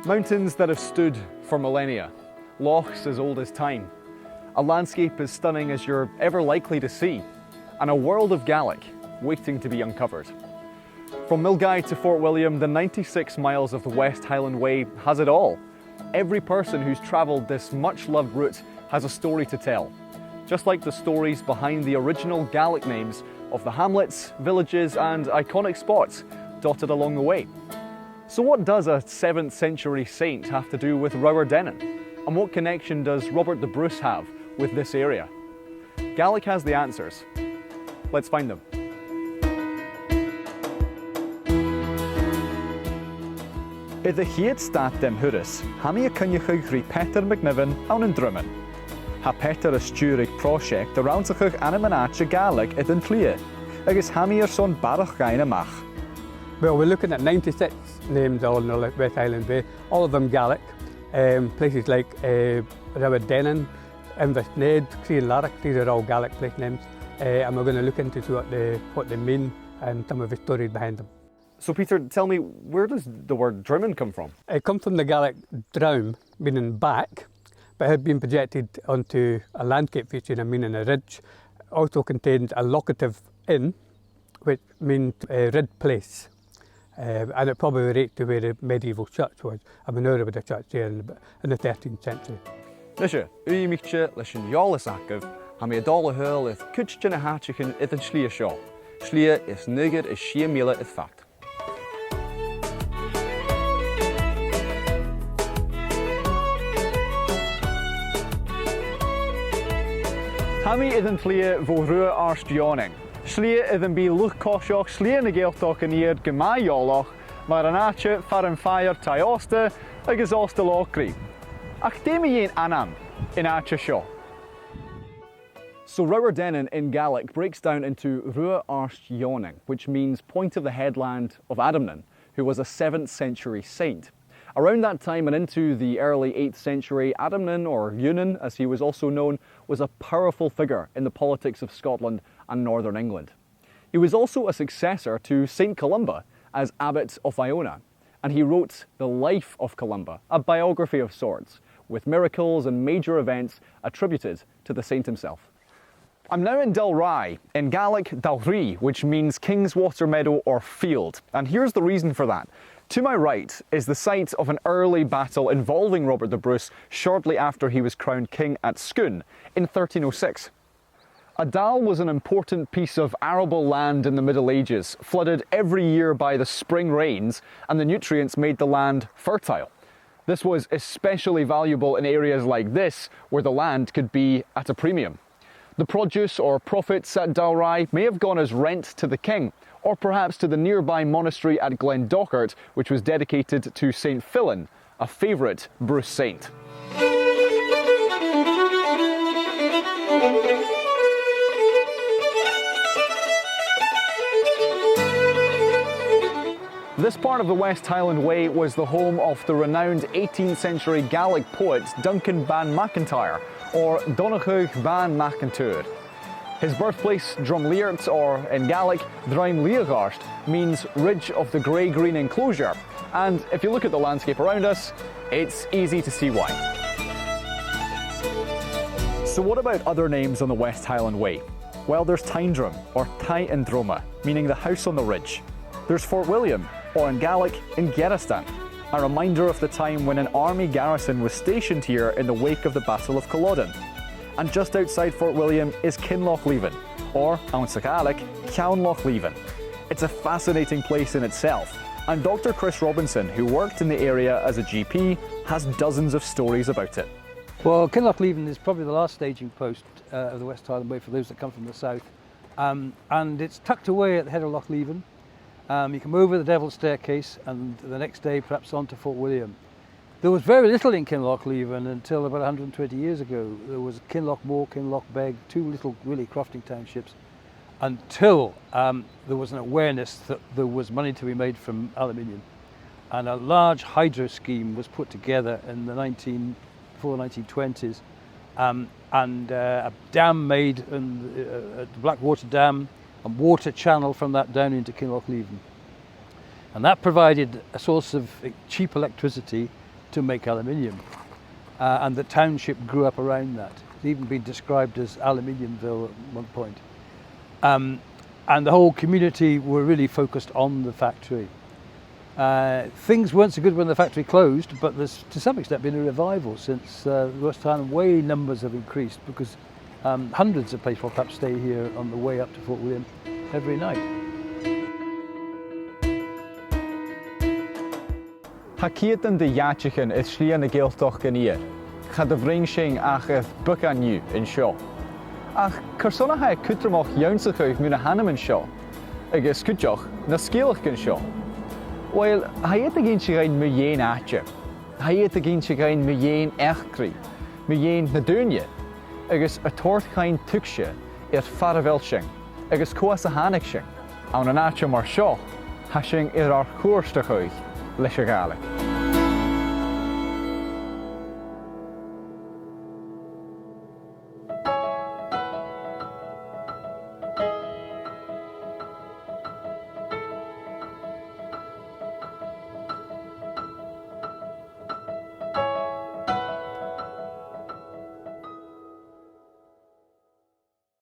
Mountains that have stood for millennia, lochs as old as time, a landscape as stunning as you're ever likely to see, and a world of Gaelic waiting to be uncovered. From Milngavie to Fort William, the 96 miles of the West Highland Way has it all. Every person who's travelled this much-loved route has a story to tell, just like the stories behind the original Gaelic names of the hamlets, villages and iconic spots dotted along the way. So what does a 7th century saint have to do with Rowardennan? And what connection does Robert the Bruce have with this area? Gaelic has the answers. Let's find them. I the héad stad dem Húris, ha mi a cynnychug Rubha Peter McNiven aonan drummen. Ha Peter a stúrig phròiseact a rannsachadh ainmean-àite Gaelic I den Slighe, agus ha mi son barach gain amach. Well, we're looking at 96 names all in the West Highland Way, all of them Gaelic. Places like Rowardennan, Inversnaid, ceangal, these are all Gaelic place names. And we're going to look into what they mean and some of the stories behind them. So Peter, tell me, where does the word drummen come from? It comes from the Gaelic draum, meaning back, but it had been projected onto a landscape feature, meaning a ridge. Also contained a locative in, which means a rid place. And it probably relates to where the medieval church was. I'm aware of the church there in the 13th century. Lishe, ainmean-àite leis an eolasachadh, ha mi Adal Rìgh ith cuid na háitechan ith an Slighe seo. Slighe is nugad is mìle ith phàirt. Ha mi ith an Slighe vo Rubha Àird Eònain. Slighe ith an bí luchcóiseach Slighe na Gàidhealtachd gemaíolach, mar an áite far an phàirt taosta agus ásta láchrí. Ach ainmean-àite in áite seo. So Rowardennan in Gaelic breaks down into Rubha Àird Eònain, which means point of the headland of Adamnan, who was a 7th century saint. Around that time and into the early 8th century, Adamnan, or Eònain as he was also known, was a powerful figure in the politics of Scotland and northern England. He was also a successor to St Columba as Abbot of Iona, and he wrote the life of Columba, a biography of sorts, with miracles and major events attributed to the saint himself. I'm now in Dail Rìgh, in Gaelic Dail Rìgh, which means King's Water Meadow or Field, and here's the reason for that. To my right is the site of an early battle involving Robert the Bruce shortly after he was crowned king at Scone in 1306. Adal was an important piece of arable land in the Middle Ages, flooded every year by the spring rains, and the nutrients made the land fertile. This was especially valuable in areas like this, where the land could be at a premium. The produce or profits at Dail Rìgh may have gone as rent to the king, or perhaps to the nearby monastery at Gàidhealtachd, which was dedicated to St Fillan, a favourite Bruce saint. This part of the West Highland Way was the home of the renowned 18th century Gaelic poet Duncan Van McIntyre, or Duncan Van McIntyre. His birthplace, Drumleert, or in Gaelic, Dail Rìgh, means ridge of the grey-green enclosure, and if you look at the landscape around us, it's easy to see why. So what about other names on the West Highland Way? Well, there's Tyndrum, or Taidh, meaning the house on the ridge. There's Fort William, or in Gaelic, in Gàidhealtachd, a reminder of the time when an army garrison was stationed here in the wake of the Battle of Culloden. And just outside Fort William is Kinlochleven, or ainmean-àite, Ceangal. It's a fascinating place in itself, and Dr Chris Robinson, who worked in the area as a GP, has dozens of stories about it. Well, Kinlochleven is probably the last staging post of the West Highland Way for those that come from the south, and it's tucked away at the head of Loch Leven. You come over the Devil's Staircase and the next day perhaps on to Fort William. There was very little in Kinlochleven until about 120 years ago. There was Kinlochmore, Kinlochbeg, two little really crofting townships, until there was an awareness that there was money to be made from aluminium. And a large hydro scheme was put together in the before the 1920s, and a dam made, the Blackwater Dam, a water channel from that down into Kinlochleven. And that provided a source of cheap electricity to make aluminium. And the township grew up around that. It's even been described as Aluminiumville at one point. And the whole community were really focused on the factory. Things weren't so good when the factory closed, but there's to some extent been a revival since the West Highland Way numbers have increased, because hundreds of people perhaps stay here on the way up to Fort William every night. Tá cían de dheartachan is Slighe na Gàidhealtachd gan iad, chad a bhring sin ach buc aniu in seo. Ach chursonna ha cutramach jaunsachuh muna hanam in seo, agus cutjoch na scéalach gan seo. Weil ha iad a gyn si gain ainmean-àite, ha iad a gyn si gain ainmean-àite, na dúine, agus a tort gain tuigse phàirt sin, agus coas a hanach sin, an an áite mar seo, ha sin ar chóirsta chuig leis a Gaelic.